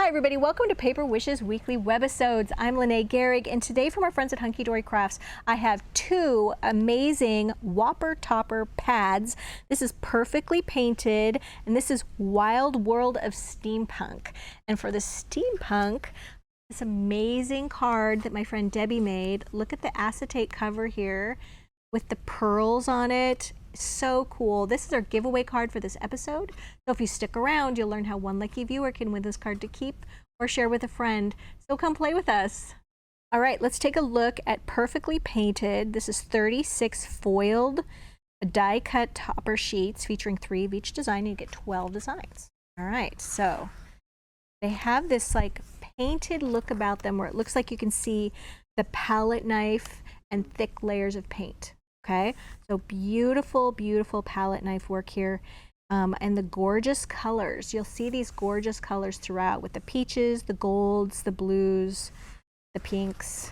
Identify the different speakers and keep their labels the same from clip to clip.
Speaker 1: Hi everybody, welcome to Paper Wishes Weekly Webisodes. I'm Lene Gehrig, and today from our friends at Hunkydory Crafts, I have two amazing Whopper topper pads. This is perfectly painted, and this is Wild World of Steampunk. And for the Steampunk, this amazing card that my friend Debbie made. Look at the acetate cover here with the pearls on it. So cool. This is our giveaway card for this episode. So if you stick around, you'll learn how one lucky viewer can win this card to keep or share with a friend. So come play with us. All right, let's take a look at Perfectly Painted. This is 36 foiled die cut topper sheets featuring 3 of each design. You get 12 designs. All right, so they have this like painted look about them where it looks like you can see the palette knife and thick layers of paint. Okay, so beautiful, beautiful palette knife work here. And the gorgeous colors. You'll see these gorgeous colors throughout with the peaches, the golds, the blues, the pinks.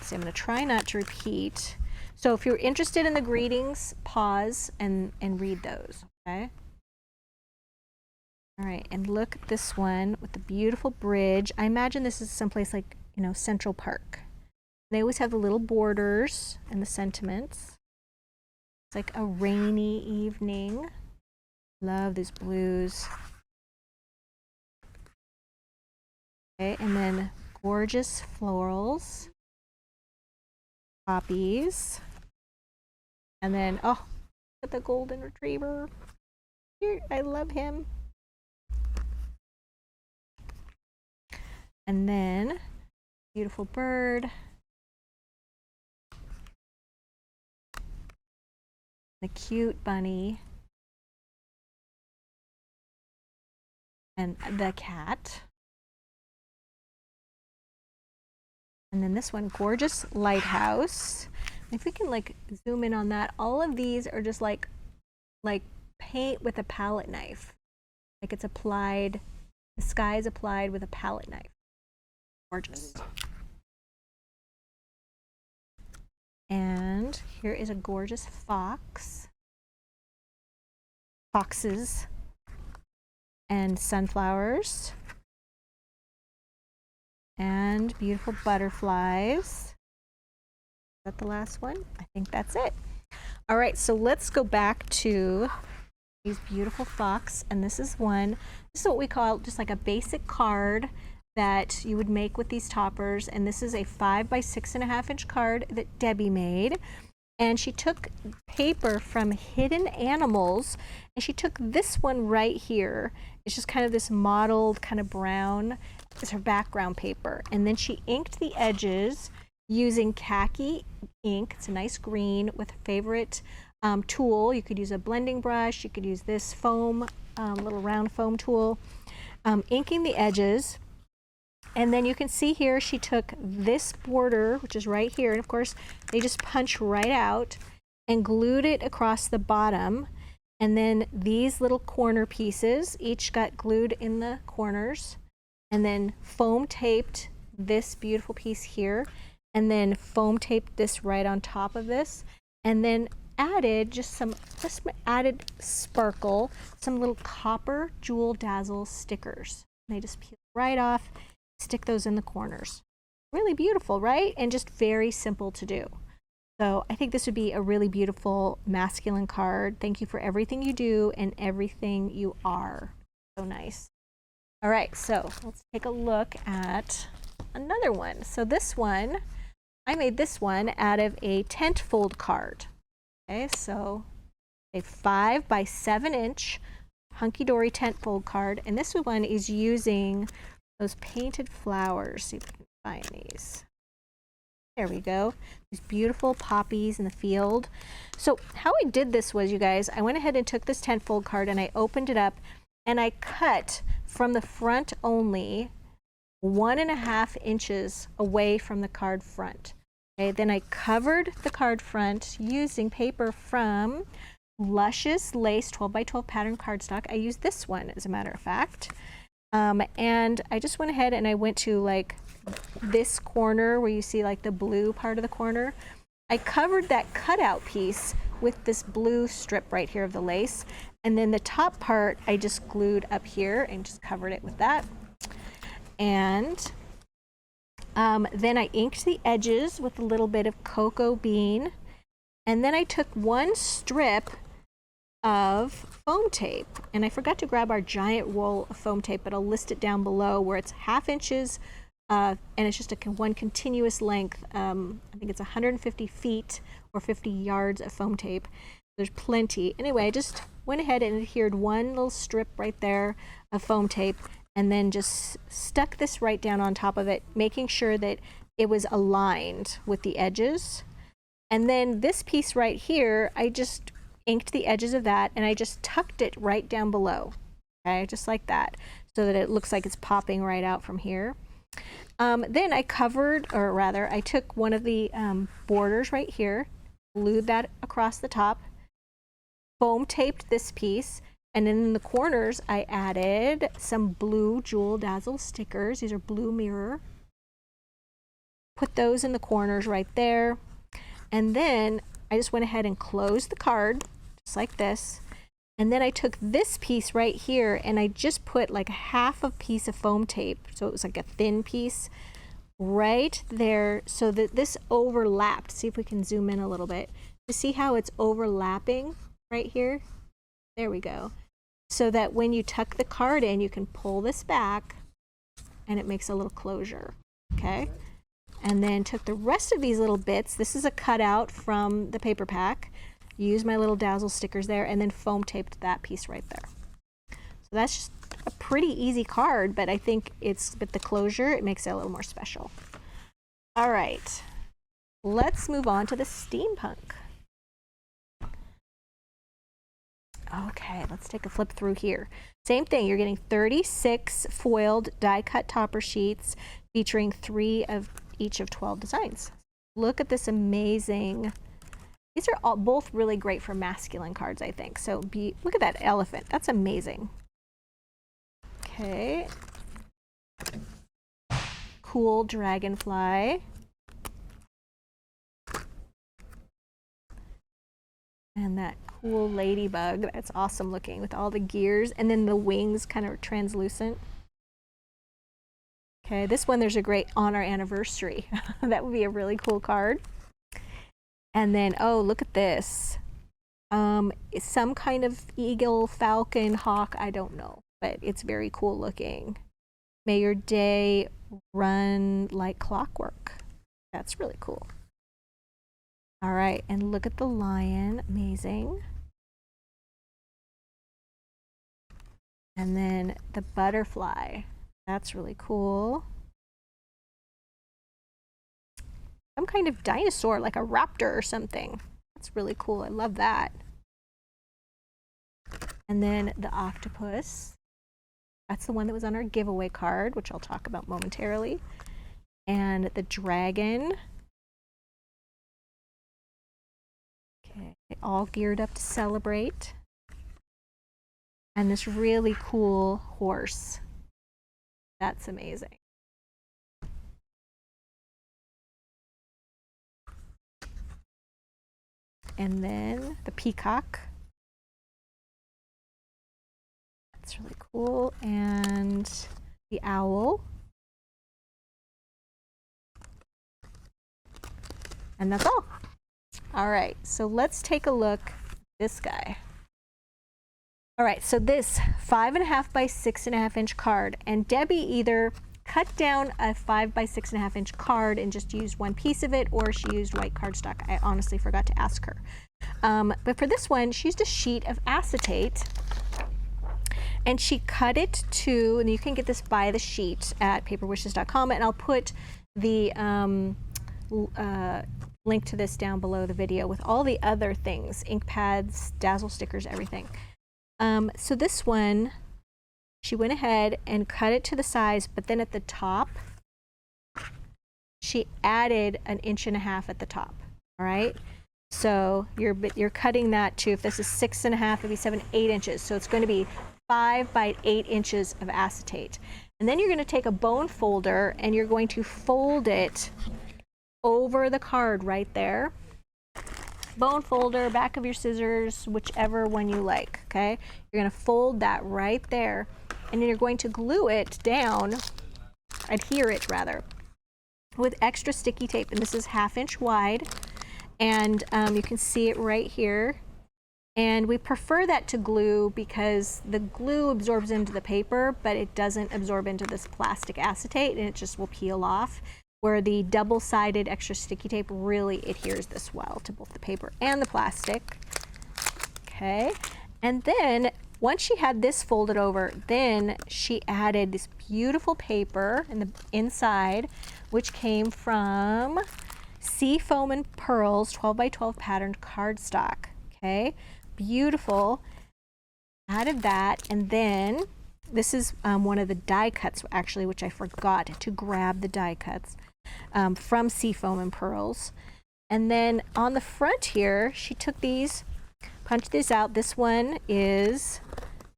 Speaker 1: So I'm going to try not to repeat. So if you're interested in the greetings, pause and read those, okay? All right, and look at this one with the beautiful bridge. I imagine this is someplace like, you know, Central Park. They always have the little borders and the sentiments. It's like a rainy evening. Love these blues. Okay, and then gorgeous florals. Poppies. And then, oh, look at the golden retriever. Here, I love him. And then, beautiful bird. The cute bunny and the cat. And then this one, gorgeous lighthouse. If we can like zoom in on that, all of these are just like paint with a palette knife. Like it's applied, the sky is applied with a palette knife. Gorgeous. And here is a gorgeous fox, foxes, and sunflowers, and beautiful butterflies. Is that the last one? I think that's it. All right, so let's go back to these beautiful fox, and this is one. This is what we call just like a basic card that you would make with these toppers, and this is a 5 by 6.5 inch card that Debbie made, and she took paper from Hidden Animals, and she took this one right here. It's just kind of this mottled kind of brown. It's her background paper, and then she inked the edges using khaki ink. It's a nice green with a favorite tool. You could use a blending brush, you could use this foam, little round foam tool, inking the edges. And then you can see here she took this border, which is right here, and of course they just punch right out, and glued it across the bottom. And then these little corner pieces each got glued in the corners, and then foam taped this beautiful piece here, and then foam taped this right on top of this, and then added just added sparkle, some little copper jewel dazzle stickers. And they just peel right off. Stick those in the corners. Really beautiful, right? And just very simple to do. So I think this would be a really beautiful masculine card. Thank you for everything you do and everything you are. So nice. All right, so let's take a look at another one. So this one, I made this one out of a tent fold card. Okay, so a 5 by 7 inch Hunkydory tent fold card, and this one is using those painted flowers. See if we can find these. There we go. These beautiful poppies in the field. So how I did this was, you guys, I went ahead and took this tent fold card and I opened it up and I cut from the front only 1.5 inches away from the card front. Okay, then I covered the card front using paper from Luscious Lace 12 by 12 pattern cardstock. I used this one, as a matter of fact. And I just went ahead and I went to like this corner where you see like the blue part of the corner. I covered that cutout piece with this blue strip right here of the lace, and then the top part I just glued up here and just covered it with that. And then I inked the edges with a little bit of cocoa bean. And then I took one strip of foam tape. And I forgot to grab our giant roll of foam tape, but I'll list it down below, where it's 1/2 inches and it's just one continuous length. I think it's 150 feet or 50 yards of foam tape. There's plenty. Anyway, I just went ahead and adhered one little strip right there of foam tape, and then just stuck this right down on top of it, making sure that it was aligned with the edges. And then this piece right here, I just inked the edges of that, and I just tucked it right down below, okay, just like that, so that it looks like it's popping right out from here. Then I covered, or rather, I took one of the borders right here, glued that across the top, foam taped this piece, and then in the corners I added some blue Jewel Dazzle stickers. These are blue mirror. Put those in the corners right there. And then I just went ahead and closed the card, just like this. And then I took this piece right here and I just put like 1/2 a piece of foam tape, so it was like a thin piece, right there, so that this overlapped. See if we can zoom in a little bit to see how it's overlapping right here. There we go. So that when you tuck the card in, you can pull this back and it makes a little closure, okay? And then took the rest of these little bits. This is a cutout from the paper pack. Use my little Dazzle stickers there, and then foam taped that piece right there. So that's just a pretty easy card, but I think it's, with the closure, it makes it a little more special. All right, let's move on to the steampunk. Okay, let's take a flip through here. Same thing, you're getting 36 foiled die-cut topper sheets featuring 3 of each of 12 designs. Look at this amazing, these are all both really great for masculine cards, I think. So look at that elephant, that's amazing. Okay, cool dragonfly. And that cool ladybug, that's awesome looking with all the gears, and then the wings kind of translucent. Okay, this one, there's a great on our anniversary. That would be a really cool card. And then, oh, look at this. It's some kind of eagle, falcon, hawk, I don't know, but it's very cool looking. May your day run like clockwork. That's really cool. All right, and look at the lion, amazing. And then the butterfly, that's really cool. Some kind of dinosaur, like a raptor or something. That's really cool, I love that. And then the octopus, that's the one that was on our giveaway card, which I'll talk about momentarily. And the dragon. Okay, all geared up to celebrate. And this really cool horse. That's amazing. And then the peacock. That's really cool. And the owl. And that's all. All right, so let's take a look at this guy. All right, so this 5.5 by 6.5 inch card, and Debbie either cut down a 5 by 6.5 inch card and just used one piece of it, or she used white cardstock. I honestly forgot to ask her. But for this one, she used a sheet of acetate, and she cut it to, and you can get this by the sheet at paperwishes.com, and I'll put the link to this down below the video with all the other things, ink pads, Dazzle stickers, everything. So this one, she went ahead and cut it to the size, but then at the top, she added 1.5 inches at the top, all right? So you're cutting that to, if this is 6.5, it'd be 7, 8 inches. So it's going to be 5 by 8 inches of acetate. And then you're going to take a bone folder and you're going to fold it over the card right there. Bone folder, back of your scissors, whichever one you like, okay? You're going to fold that right there, and then you're going to glue it down adhere it rather, with extra sticky tape. And this is 1/2 inch wide, and you can see it right here. And we prefer that to glue because the glue absorbs into the paper, but it doesn't absorb into this plastic acetate, and it just will peel off, where the double-sided extra sticky tape really adheres this well to both the paper and the plastic. Okay, and then once she had this folded over, then she added this beautiful paper in the inside, which came from Seafoam and Pearls 12 by 12 patterned cardstock. Okay, beautiful. Added that, and then this is one of the die cuts actually, which I forgot to grab the die cuts from Seafoam and Pearls. And then on the front here, she took these, punched these out. This one is,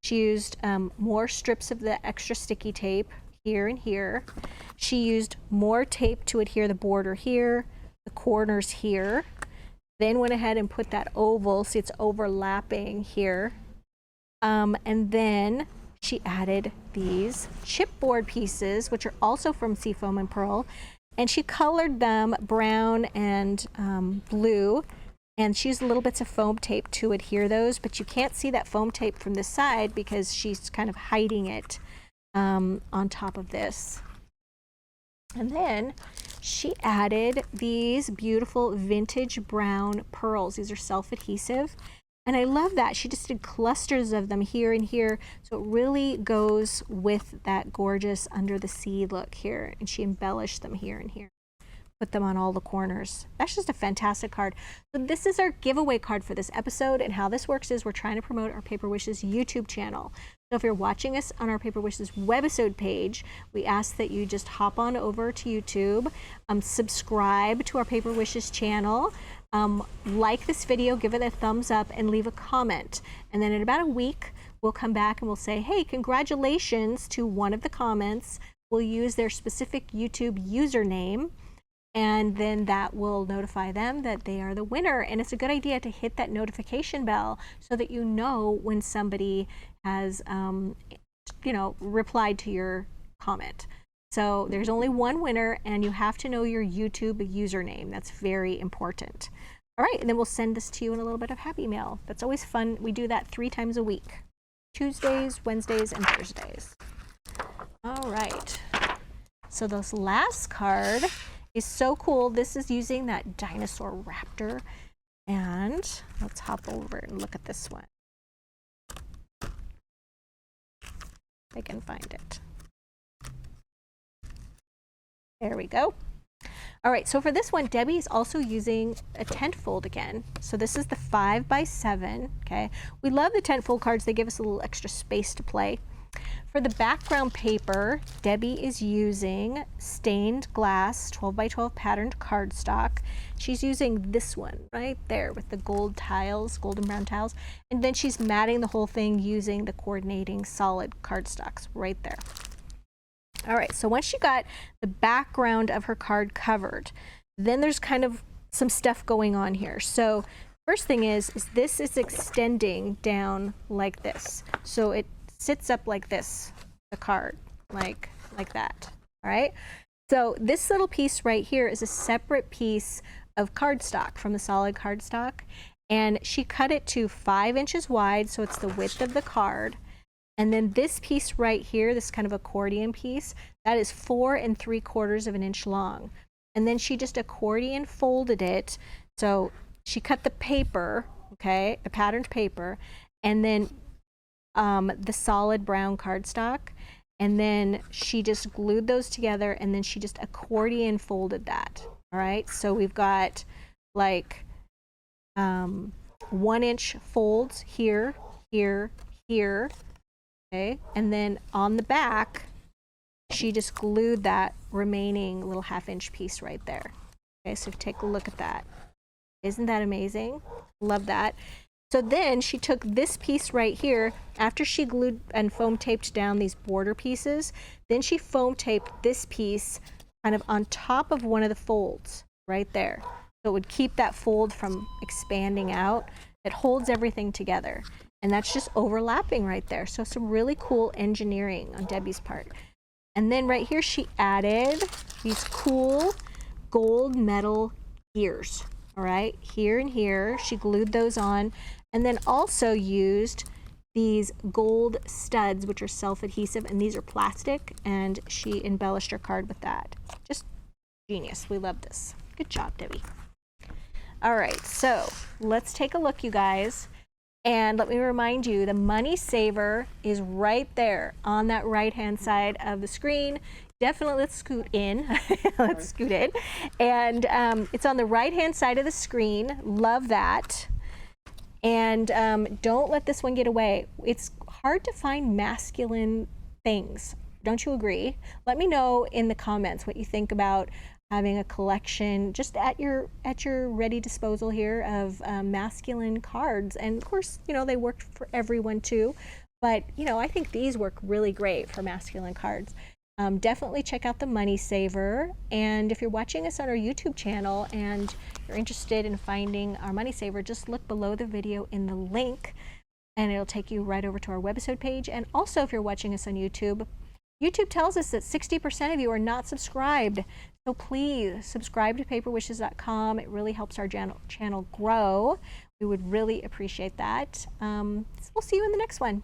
Speaker 1: she used more strips of the extra sticky tape here and here. She used more tape to adhere the border here, the corners here. Then went ahead and put that oval, see it's overlapping here. And then she added these chipboard pieces, which are also from Seafoam and Pearl, and she colored them brown and blue, and she used little bits of foam tape to adhere those, but you can't see that foam tape from this side because she's kind of hiding it on top of this. And then she added these beautiful vintage brown pearls. These are self-adhesive, and I love that. She just did clusters of them here and here, so it really goes with that gorgeous under the sea look here, and she embellished them here and here. Put them on all the corners. That's just a fantastic card. So this is our giveaway card for this episode, and how this works is we're trying to promote our Paper Wishes YouTube channel. So if you're watching us on our Paper Wishes webisode page, we ask that you just hop on over to YouTube, subscribe to our Paper Wishes channel, like this video, give it a thumbs up, and leave a comment. And then in about a week, we'll come back and we'll say, hey, congratulations to one of the comments. We'll use their specific YouTube username, and then that will notify them that they are the winner. And it's a good idea to hit that notification bell so that you know when somebody has replied to your comment. So there's only one winner, and you have to know your YouTube username. That's very important. All right, and then we'll send this to you in a little bit of happy mail. That's always fun. We do that 3 times a week: Tuesdays, Wednesdays, and Thursdays. All right, so this last card is so cool. This is using that dinosaur raptor, and let's hop over and look at this one. If I can find it. There we go. All right, so for this one, Debbie's also using a tent fold again. So this is the 5 by 7, okay? We love the tent fold cards. They give us a little extra space to play. For the background paper, Debbie is using stained glass 12 by 12 patterned cardstock. She's using this one right there with the gold tiles, golden brown tiles, and then she's matting the whole thing using the coordinating solid cardstocks right there. All right, so once she got the background of her card covered, then there's kind of some stuff going on here. So first thing is this is extending down like this. So it sits up like this, the card, like that, all right? So this little piece right here is a separate piece of cardstock from the solid cardstock, and she cut it to 5 inches wide, so it's the width of the card. And then this piece right here, this kind of accordion piece, that is 4 3/4 of an inch long. And then she just accordion folded it. So she cut the paper, okay, the patterned paper, and then the solid brown cardstock, and then she just glued those together, and then she just accordion folded that. All right, so we've got like 1 inch folds here, here, here, okay, and then on the back she just glued that remaining little 1/2 inch piece right there. Okay, so take a look at that. Isn't that amazing? Love that. So then she took this piece right here, after she glued and foam taped down these border pieces, then she foam taped this piece kind of on top of one of the folds right there. So it would keep that fold from expanding out. It holds everything together. And that's just overlapping right there. So some really cool engineering on Debbie's part. And then right here she added these cool gold metal gears. All right, here and here, she glued those on, and then also used these gold studs, which are self-adhesive, and these are plastic, and she embellished her card with that. Just genius. We love this. Good job, Debbie. All right, so let's take a look, you guys. And let me remind you, the money saver is right there on that right-hand side of the screen. Definitely, let's scoot in. Let's scoot in. And it's on the right-hand side of the screen. Love that. And don't let this one get away. It's hard to find masculine things. Don't you agree? Let me know in the comments what you think about having a collection just at your ready disposal here of masculine cards. And of course, you know, they work for everyone too. But, you know, I think these work really great for masculine cards. Definitely check out the Money Saver. And if you're watching us on our YouTube channel and you're interested in finding our Money Saver, just look below the video in the link and it'll take you right over to our website page. And also, if you're watching us on YouTube, YouTube tells us that 60% of you are not subscribed. So please subscribe to paperwishes.com. It really helps our channel grow. We would really appreciate that. So we'll see you in the next one.